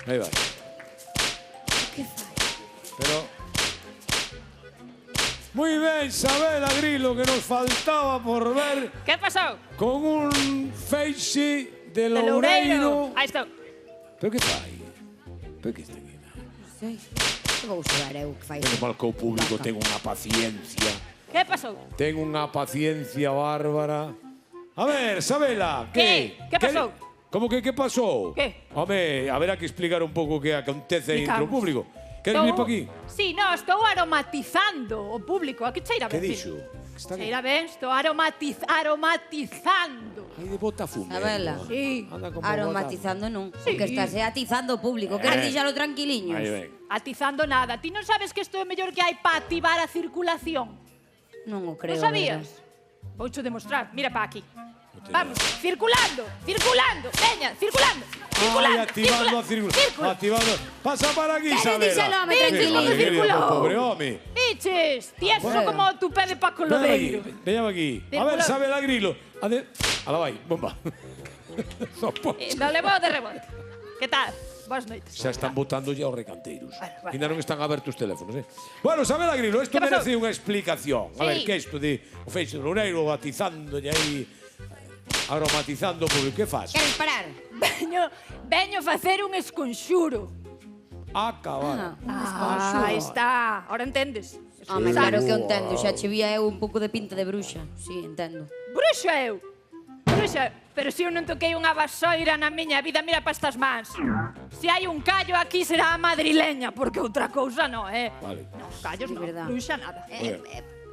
Aí vai. Que fai? Pero... Muy ben, Sabela Grilo, que nos faltaba por ver Que pasou? con un feixe de De Loureiro. Aí estou. Pero que fai? Pero que está aquí? Non sei. Que vou saber eu que fai? Menos mal que o público ten unha paciencia. Que pasou? Ten unha paciencia bárbara. A ver, Sabela, que? Que pasou? Como que pasou? Que? Home, haberá que explicar un pouco que acontece entre o Explicamos. público. Queres vir para aquí? Sí, no, estou aromatizando o público. Aquí cheira Que ben. dixo? Está aquí. Cheira ben, estou aromatizando. Aí de bota fume. Sabela. Sí. Anda como Aromatizando non. Sí. Porque estás atizando o público. Queres dixalo tranquiliños? Aí ven. Atizando nada. Ti non sabes que isto é o mellor que hai para activar a circulación? Non o creo. Non sabías? Voucho demostrar. Mira para aquí. Vamos, circulando, circulando. Veña, circulando, circulando. Ay, activando a circulación. Activando. Pasa para aquí, Queres Sabela. dixalo, home, Mira, tranquiliño. como circulou. Pobre home. Diches, tieso Bueno. como tu pé de Paco Ven aquí, Lodeiro. veña aquí. A ver, Sabela Grilo. Ala vai, bomba. No podes. Non levou de rebote. Que tal? Boas noites. Xa están botando ya os recanteiros. Vale. Ainda non están abertos os teléfonos, Bueno, Sabela Grilo, isto Que pasou? merece unha explicación. A ver, Sí. que é isto de o feixe do Loureiro batizándolle aí, aromatizando o público. Que faz? Queres parar? Veño facer un esconxuro. Acabar. Aí está. Ahora entendes. Home, claro que eu entendo. Xa che vía eu un pouco de pinta de bruxa. Sí, entendo. Bruxa eu. Bruxa. Pero se eu non toquei unha vasoira na miña vida, mira pa estas mans. Se hai un callo aquí será a madrileña, porque outra cousa non, Vale. Non, callos Sí, non, verdad. bruxa nada.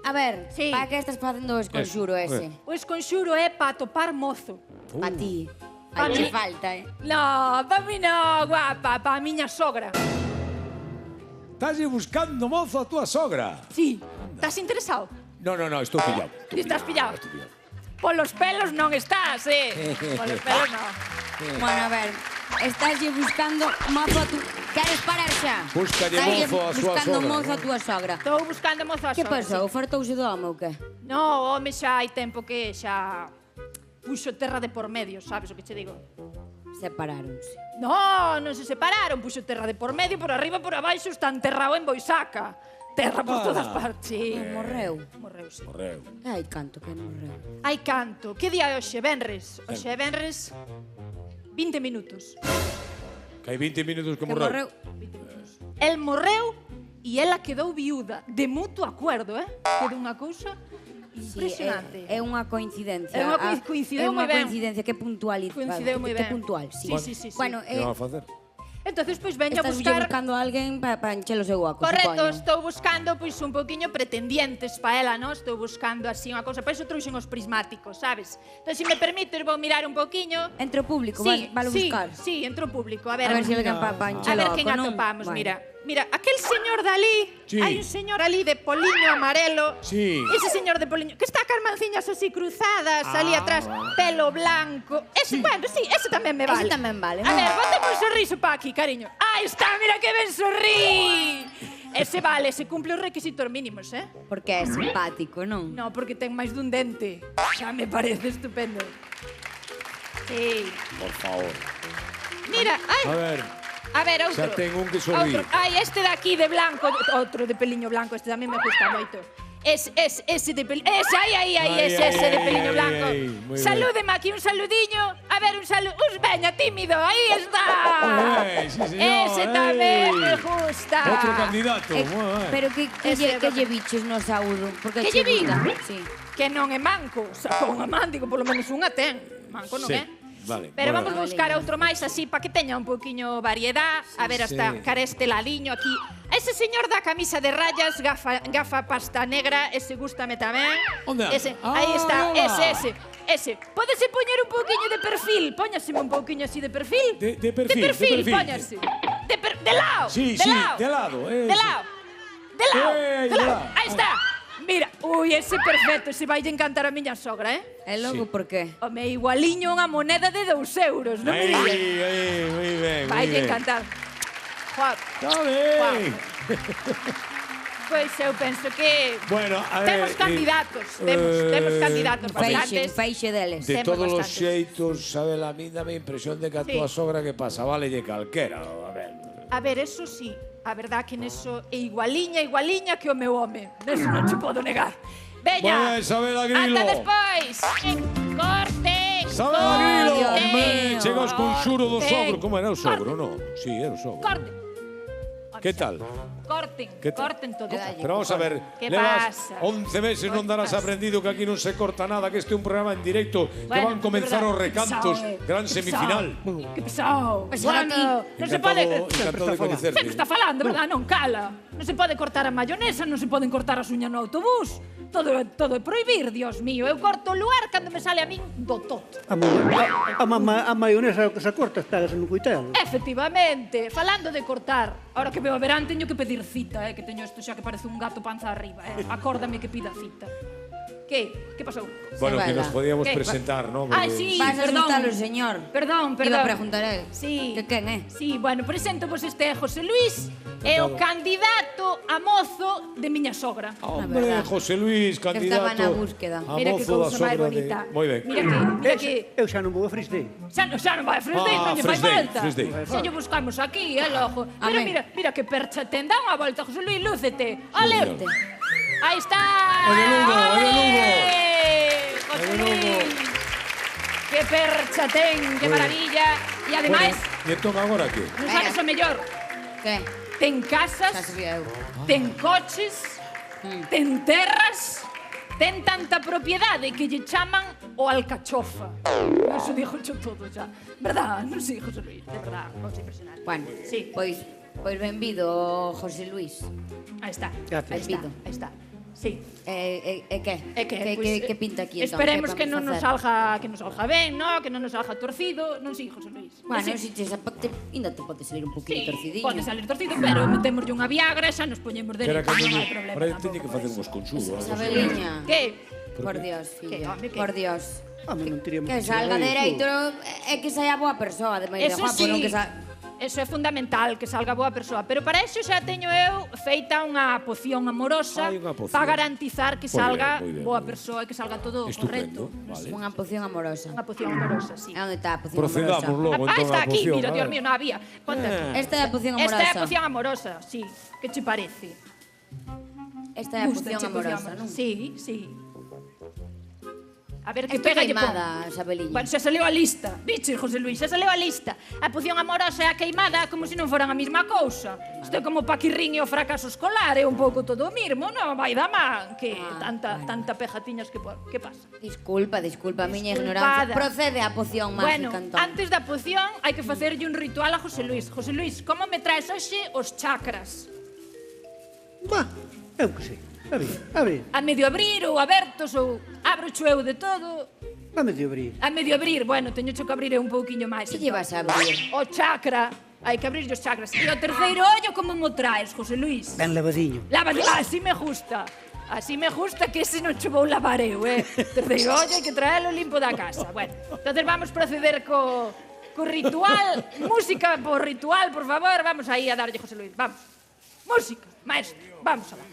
A ver, Sí. para que estás facendo o esconxuro ese? O esconxuro é pa topar mozo. Pa ti. Pa Aí che mí. falta, No, pa mí no, guapa, pa miña sogra. Estás buscando mozo a túa sogra. Sí, estás interesado? No, estou pillado. Estás pillado? Estou pillado. Polos pelos non estás, Polos pelos non. Bueno, a ver, estás buscando mozo a tu... Queres parar xa? Búscalle Estás mozo a súa buscando sogra, mozo a non? túa sogra. Estou buscando mozo a Que sogra. pasou? Fartouse do home ou que? No, home, xa hai tempo que xa puxo terra de por medio, sabes o que che digo? Separáronse. No, non se separaron, puxo terra de por medio, por arriba, por abaixo, está enterrado en Boisaca. Terra por todas partes. Sí. Morreu. Morreu, sí. Correo. Ai, canto que morreu. Hai canto. Que día é hoxe? Venres. Hoxe é Venres 20 minutos. Que hai 20 minutos que Que morreu. morreu. El morreu e ela quedou viúda. De mutuo acuerdo, Quedou unha cousa impresionante. É unha coincidencia. É unha coincideu É unha moi ben. coincidencia, que puntualidade. Coincideu moi Que ben. puntual, sí. Sí. Bueno, Que van a facer? Entonces, pois, veño a estás buscar... buscando a alguén para encher o seu oco, Correcto, supoño. estou buscando pois un poquinho pretendientes pa ela, non? Estou buscando así unha cousa, para iso trouxen os prismáticos, sabes? Entón, se me permites, vou mirar un poquinho. Entre o público, vale buscar. Sí, entre o público, A ver se vegan para encher a ver o quen oco, non? atopamos, Vale. Mira, aquel señor dali, Sí. hai un señor ali de poliño amarelo. Sí. Ese señor de poliño, que está con manciñas así cruzadas, ali atrás, pelo blanco. Ese, bueno, sí, ese tamén me vale. Ese tamén vale, A non? ver, bótame un sorriso pa aquí, cariño. Ahí está, mira que ben sorrí. Ese vale, ese cumple os requisitos mínimos, Porque é simpático, non? No, porque ten máis dun dente. Xa me parece estupendo. Sí. Por favor. Mira, A ver, outro. xa ten un que sorrí. Outro. Ai, este de aquí de blanco, outro de peliño blanco, este tamén me gusta moito. Ese de peliño, ese, ese de peliño blanco. Moi ben. Salúdeme aquí, un saludiño. A ver, un saludo. Veña, tímido, aí está. Sí, señor. Ese tamén me gusta. Outro candidato. moi ben. Pero que Ese lle biches no saúdo? Porque Que che lle vi? gusta. Sí. Que non é manco, sacou unha man, digo, polo menos unha ten. Manco non Sí. é. Vale. Pero bueno. vamos buscar outro máis así para que teña un poquinho variedad. A ver, hasta sí. cara este ladiño aquí. Ese señor da camisa de rayas, gafa pasta negra, ese gústame tamén. Onde anda? Ese, aí está, Ah, ese. Pódese poñer un poquinho de perfil, póñaseme un poquinho así de perfil. De perfil. póñase. De lado, Sí, de lado. de lado. De lado. De lado. De lado. Aí está. Mira, ui, ese perfecto, ese vai encantar a miña sogra, E logo por qué? Home, igualiño unha moneda de 2 euros, non me digas. Aí, moi ben. Vai encantar. Joa, Está ben. pois eu penso que Bueno, a ver, temos candidatos, temos candidatos bastantes. Feixe deles. De Temos todos os bastantes. xeitos, sabe, a mí dame a impresión de que a Sí. túa sogra que pasa, valelle calquera. A ver, A ver, eso sí, a verdad que neso é igualiña que o meu home. Neso non te podo negar. Veña, Bueno, Isabela Grilo. ata despois. Corte, Isabela Grilo. Dios Hombre, mío. chegas con xuro do Corte. sogro. Como era o sogro, non? Sí, era o sogro. Corte. Que tal? Corten, Que tal? corten todo. Pero vamos a ver, ¿Qué levas pasa? 11 meses, non ¿Qué darás pasa? aprendido que aquí non se corta nada, que este é un programa en directo, que Bueno, van comenzar de os verdad, recantos, qué pesado, gran qué semifinal. pesado, Qué pesado. Pesado a ti. Non se pode... Encantado de conocerte. Sempre está falando, verdad? Non cala. Non se pode cortar a mayonesa, non se poden cortar as uñas no autobús. Todo é prohibir, Dios mío. Eu corto o luar cando me sale a min do toto. A maionesa que se corta está no coitelo. Efectivamente, falando de cortar, ahora que veo a verán teño que pedir cita, que teño isto xa que parece un gato panza arriba, Acórdame que pida cita. Que pasou? Bueno, que Isabela. nos podíamos ¿Qué? presentar, ¿no? Ay, Porque- sí, Vas a perdón. asustar o señor. Perdón. Iba a preguntar él. Sí. Que quen é? Sí, bueno, presento vos este José Luis, é o candidato a mozo de miña sogra. Hombre, verdad. José Luis, candidato estaba na búsqueda. a Mira que mozo da cousa máis sogra bonita. Moi ben. Mira que Eu xa non vou a Frisdé. xa non vai a Fresdei, non lle fai Fresdei, falta. Fresdei. Xa lle buscamos aquí, lojo. Pero Amén. mira que percha ten, dá unha volta, José Luis, lúcete. Ole. señor. Aí está. É de Lugo, é de Lugo. José É de Lugo. Luis. Que percha ten, que maravilla. E ademais, Bueno, e entón agora que? non sabes o mellor, Que? ten Xa casas, sabía eu. ten coches, ten terras, ten tanta propiedade que lle chaman o alcachofa. Eso dixo cho todo xa. Verdad? Non sei, José Luis, de verdad, cousa impresionante. Bueno, Sí. pois benvido, José Luis. Aí está. Gracias. Aí está, aí está. Sí. Que pinta aquí entón? Esperemos que Que non vamos nos facer? salga ben, no? Que non nos salga torcido. Non sei, José Luis. Bueno, Sí. si te ainda te pode salir un poquinho torcidinho. Pode salir torcido, pero metémoslle unha viagra, xa nos poñemos Que era dereito, que non hai problema. Ahora tampouco teñe que por facer eso. uns consudos. Isabeliña. Que? Por Dios, Que, filla. home, que? Por Dios. Home, non teríamos Que chegar salga a iso. dereito é que saia boa persoa, ademais de Eso guapo, sí. non que Eso é fundamental, que salga boa persoa. Pero para eso xa teño eu feita unha poción amorosa Hai unha poción. para garantizar que Moi salga ben, moi ben, boa moi ben. persoa e que salga todo Estupendo, correcto. vale. Unha poción amorosa. Unha poción amorosa, sí. E onde está a poción Procedamos amorosa? logo Ah, entón está a aquí, poción. mira, a Dios ver. mío, non había. Conta tú. Esta é a poción amorosa. Esta é a poción amorosa, sí. Que che parece? Esta é a poción Gústache amorosa, non? Sí, sí. A ver, que Estou pega lle pon. queimada, Isabeliña. Bueno, xa saleu a lista. Viche, José Luis, xa saleu a lista. A poción amorosa e a queimada como se non foran a mesma cousa. Isto é como Paquirrín e o fracaso escolar, é un pouco todo o mismo, non vai da man. Que tanta pejatiñas que pasa? Disculpa, a miña Disculpada. ignorancia. Procede a poción Bueno, mágica, entón. antes da poción hai que facerlle un ritual a José Luis. José Luis, como me traes hoxe os chakras? Bah, eu que sei. A ver, A medio abrir ou abertos ou abro eu de todo? vame de abrir. A medio abrir, bueno, teño que abrir un pouquiño máis. Que lle vas a abrir? O chakra, hai que abrir os chakras. E o terceiro ollo como mo traes, José Luis? Ben lavadiño. Lávate, así me gusta. Así me gusta que ese non che vou lavar eu, Terceiro ollo hai que traelo limpo da casa. Bueno, entonces vamos proceder co ritual. Música por ritual, por favor. Vamos aí a darlle, José Luis. Vamos. Música, maestro. Vamos a lá.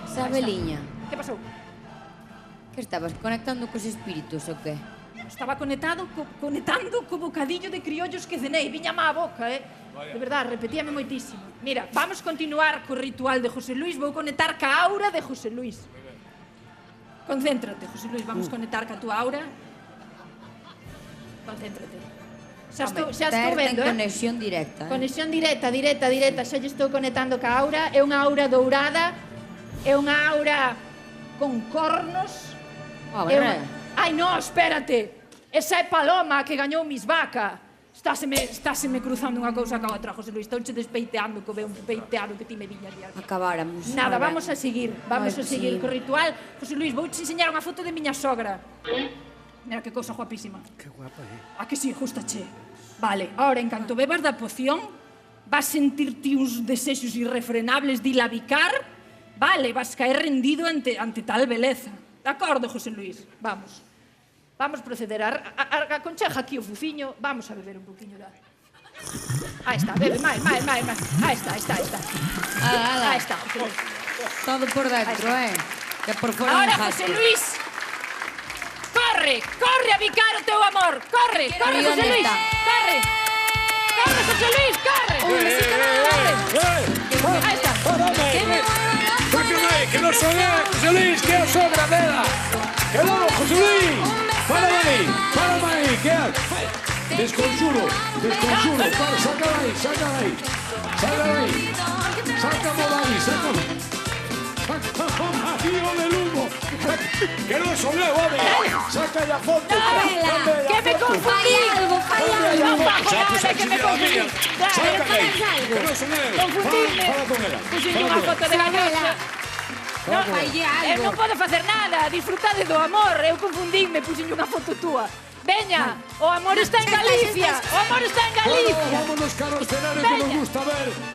Isabeliña, Que pasou? que estabas conectando cos espíritus ou que? Estaba conectando co bocadillo de criollos que cenei. Viña má a boca, De verdade, repetíame moitísimo. Mira, vamos continuar co ritual de José Luis. Vou conectar ca aura de José Luis. Concéntrate, José Luis. Vamos conectar ca tua aura. Concéntrate. Xa estou vendo, Conexión directa. Conexión directa. Xa lle estou conectando ca aura. É unha aura dourada. É unha aura con cornos. É unha... Ai, non, espérate. Esa é Paloma que gañou Miss Vaca. Estáseme cruzando unha cousa ca outra, José Luis. Estouche despeiteando co un peiteado que ti me viñas de aquí. Acabáramos. Nada, vamos a seguir. Vamos a seguir sí. co ritual. José Luis, vou te enseñar unha foto de miña sogra. Mira que cousa guapísima. Que guapa, A que sí, gustache? Vale, ahora, en canto bebas da poción, vas sentirte uns desexos irrefrenables de ilabicar. Vale, vas caer rendido ante tal beleza. De acordo, José Luis? Vamos. Vamos proceder a concheja aquí o fuciño. Vamos a beber un poquinho da... Ahí está, bebe, máis. Ahí está. Ahí está, José Luis. Todo por dentro, Que por fora Ahora, un José jasco. Luis, corre a bicar o teu amor. Corre, ¿Y José dónde Luis, está? corre, José Luis, corre. Un besito nada, Ahí está. Que no son José Luis, que eu sobra dela. Que non, José Luis. Párame aí, que é? Desconsulo, para, sácala aí. Sácamo marido de Lugo. Que non son eu, home. Saca a foto. Que me confundí. No bajo nada, que me confundí. Que non son eu. Confundíme. Fala con ela. Puxenlle unha foto de gañosa. Falle algo. Eu non podo facer nada, disfrutade do amor. Eu confundíme, puxenlle unha foto túa. Veña, o amor está en Galicia. O amor está en Galicia. Vámonos, Carlos Cenario, que nos gusta ver